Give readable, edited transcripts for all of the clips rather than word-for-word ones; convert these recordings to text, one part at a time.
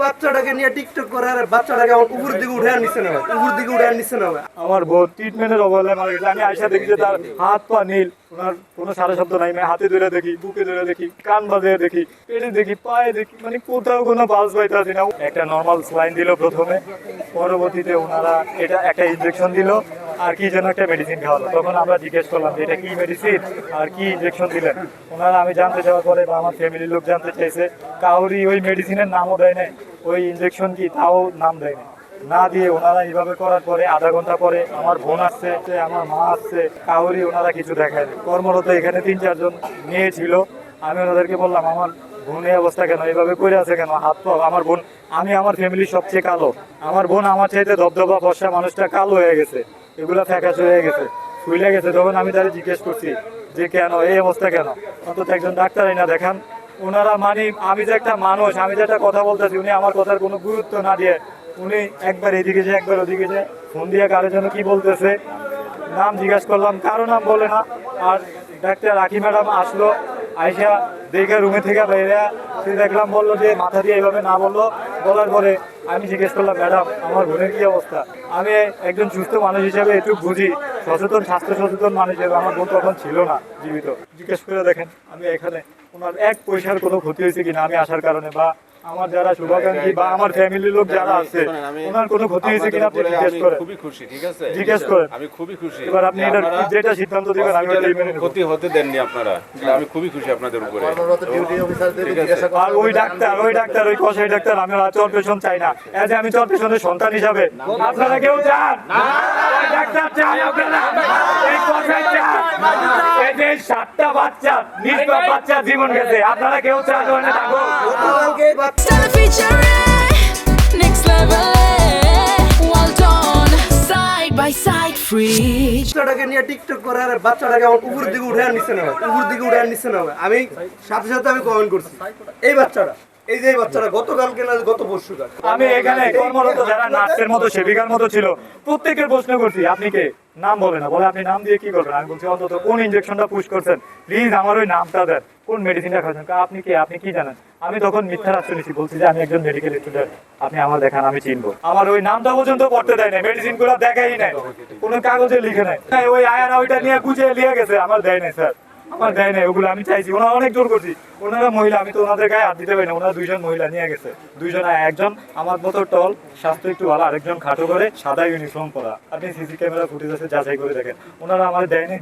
বাচ্চাটাকে নিয়ে টিকটক করে আর বাচ্চাটাকে আমার উপর দিকে উঠে নিচ্ছে না, উপর দিকে উঠে নিচ্ছে না। আমার বোন ট্রিটমেন্টের অবহেলায় মারা গেছে। আমি আয়সা দেখি যে তার হাত পা নীল, ওনার কোনো সারা শব্দ নাই। আমি হাতে ধরে দেখি, বুকে ধরে দেখি, কান বাজিয়ে দেখি, পেটে দেখি, পায়ে দেখি, মানে কোথাও কোনো পালস পাইতেছি না। একটা নর্মাল স্লাইন দিল প্রথমে, পরবর্তীতে ওনারা এটা একটা ইনজেকশন দিল আর কি যেন একটা মেডিসিন খাওয়ালো। তখন আমরা জিজ্ঞেস করলাম যে এটা কি মেডিসিন আর কি ইনজেকশন দিলেন। ওনারা আমি জানতে যাওয়ার পরে বা আমার ফ্যামিলির লোক জানতে চাইছে, কাউরি ওই মেডিসিনের নামও দেয় নাই, ওই ইনজেকশন কি তাও নাম দেয় না। না দিয়ে ওনারা এইভাবে করার পরে আধা ঘন্টা পরে আমার বোন আসছে, আমার মা আসছে, কাউরি ওনারা কিছু দেখায়। কর্মরত এখানে 3-4 জন মেয়ে ছিল। আমি ওনাদেরকে বললাম আমার বোনের অবস্থা কেন এইভাবে করে আছে কেন, হাত পা। আমার বোন, আমি আমার ফ্যামিলির সবচেয়ে কালো, আমার বোন আমার চাইতে ধবধবা ফর্সা, মানুষটা কালো হয়ে গেছে, এগুলা ফ্যাকাশ হয়ে গেছে, ফুলে গেছে। তখন আমি তাদের জিজ্ঞেস করছি যে কেন এই অবস্থা কেন, অন্তত একজন ডাক্তারই না দেখান। ওনারা মানে আমি যে একটা মানুষ, আমি যে একটা কথা বলতেছি, উনি আমার কথার কোনো গুরুত্ব না দিয়ে উনি একবার এদিকে যায় একবার ওদিকে যায়, ফোন দিয়ে কারোর জন্য কি বলতেছে। নাম জিজ্ঞাসা করলাম, কারো নাম বলে না। আর ডাক্তার রাখি ম্যাডাম আসলো, আইসা দেখে রুমে থেকে বাইরে সে দেখলাম, বললো যে মাথা দিয়ে এইভাবে না বললো। বলার পরে আমি জিজ্ঞেস করলাম, ম্যাডাম আমার বোনের কি অবস্থা। আমি একজন সুস্থ মানুষ হিসেবে একটু বুঝি, সচেতন, স্বাস্থ্য সচেতন মানুষ হিসেবে, আমার বোন তখন ছিল না জীবিত। জিজ্ঞেস করে দেখেন আমি এখানে ওনার 1 পয়সার কোনো ক্ষতি হয়েছে কিনা আমি আসার কারণে, বা আমার যারা শুভাকাঙ্ক্ষী বা আমার ফ্যামিলির লোক যারা আছে ওনার কোনো ক্ষতি হয়েছে কিনা আপনি জিজ্ঞেস করেন। খুবই খুশি, ঠিক আছে, জিজ্ঞেস করেন, আমি খুবই খুশি। এবার আপনি এটা যেটা সিদ্ধান্ত দিবেন আমি ওইটাই মেনে নেব। ক্ষতি হতে দেননি আপনারা, আমি খুবই খুশি আপনাদের উপরে। আর ওই ডাক্তার ওই কসাই ডাক্তার, আমি চল পেশন চাই না। এই যে আমি চল পেশনের সন্তান হিসাবে, আপনারা কেউ চান ওই ডাক্তার চান, আপনারা এই কসাই চান, এই যে 7টা বাচ্চা নিষ্পাপ বাচ্চা জীবন গেছে, আপনারা কেউ চান ওখানে থাকো। Stella featuring next level, well done, side by side, free. বাচ্চাটাকে নিয়ে টিকটক করে আর বাচ্চাটাকে আমার উপর দিকে উঠে নিচ্ছে না, উপর দিকে উঠে নিচ্ছে না। আমি সাথে সাথে আমি কমেন্ট করছি, এই বাচ্চাটা, এই যে এই বাচ্চাটা গতকালকে না গত পরশুকাল আমি এখানে কর্মরত যারা নার্সের মতো সেবিকার মতো ছিল প্রত্যেকের প্রশ্ন করছি আপনি কে, নাম বলে না, বলে আপনি নাম দিয়ে কি করবেন। আমি বলছি অন্তত কোন ইনজেকশনটা পুশ করছেন, প্লিজ আমার ওই নামটা দেন, কোন মেডিসিনটা খাচ্ছেন, আপনি কে, আপনি কি জানেন। আমি তখন মিথ্যার আশ্রয় নিচ্ছি, বলছি যে আমি একজন মেডিকেল স্টুডেন্ট, আপনি আমার দেখান আমি চিনবো। আমার ওই নামটা পর্যন্ত পড়তে দেয় না, মেডিসিন গুলো দেখাই নাই, কোনো কাগজে লিখে নাই। ওই আয়ারা ওইটা নিয়ে গুছিয়ে নিয়ে গেছে, আমার দেয় নাই স্যার, আমার দেয় নাই ওগুলো। আমি চাইছি, ওনারা অনেক জোর করছি, ওনারা মহিলা, আমি তো ওনাদের গায়ে হাত দিতে পারি না। ওনারা 2 জন মহিলা নিয়ে গেছে, 2 জন, একজন আমার মতো টল, স্বাস্থ্য একটু ভালো, আরেকজন খাটো করে সাদা ইউনিফর্ম পরা। আপনি সিসি ক্যামেরা ফুটেজ আছে যাচাই করে দেখেন। ওনারা আমার দেয়নি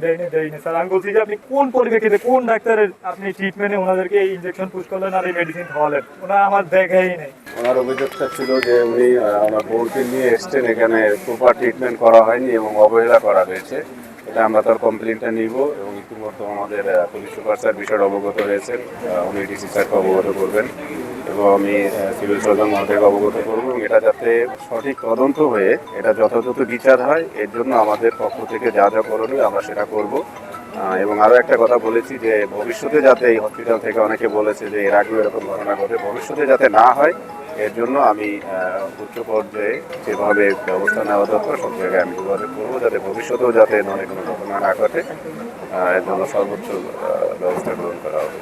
স্যার। আমি বলছি যে আপনি কোন পরিপ্রেক্ষিতে, কোন ডাক্তারের আপনি ট্রিটমেন্টে ওনাদেরকে এই ইনজেকশন পুশ করলেন আর এই মেডিসিন খাওয়ালেন, ওনারা আমার দেখাই নেই। ওনার অভিযোগটা ছিল যে উনি ওনার বোনকে নিয়ে এসছেন, এখানে প্রপার ট্রিটমেন্ট করা হয়নি এবং অবহেলা করা হয়েছে। এটা আমরা তার কমপ্লেনটা নিব এবং ইতিমধ্যে আমাদের পুলিশ সুপার স্যার বিষয়টা অবগত হয়েছেন, উনি ডিসি স্যারকে অবগত করবেন এবং আমি সিভিল সার্জন মহোদয়কে অবগত করবো। এটা যাতে সঠিক তদন্ত হয়ে এটা যথাযথ বিচার হয়, এর জন্য আমাদের পক্ষ থেকে যা যা করণীয় আমরা সেটা করব। এবং আরও একটা কথা বলেছি যে ভবিষ্যতে যাতে এই হসপিটাল থেকে অনেকে বলেছে যে এর আগেও এরকম ঘটনা ঘটে, ভবিষ্যতে যাতে না হয় এর জন্য আমি উচ্চ পর্যায়ে যেভাবে ব্যবস্থা নেওয়া দরকার সব জায়গায় আমি যোগাযোগ করবো, যাতে ভবিষ্যতেও যাতে ধরনের কোনো ঘটনা না ঘটে, এর জন্য সর্বোচ্চ ব্যবস্থা গ্রহণ করা হবে।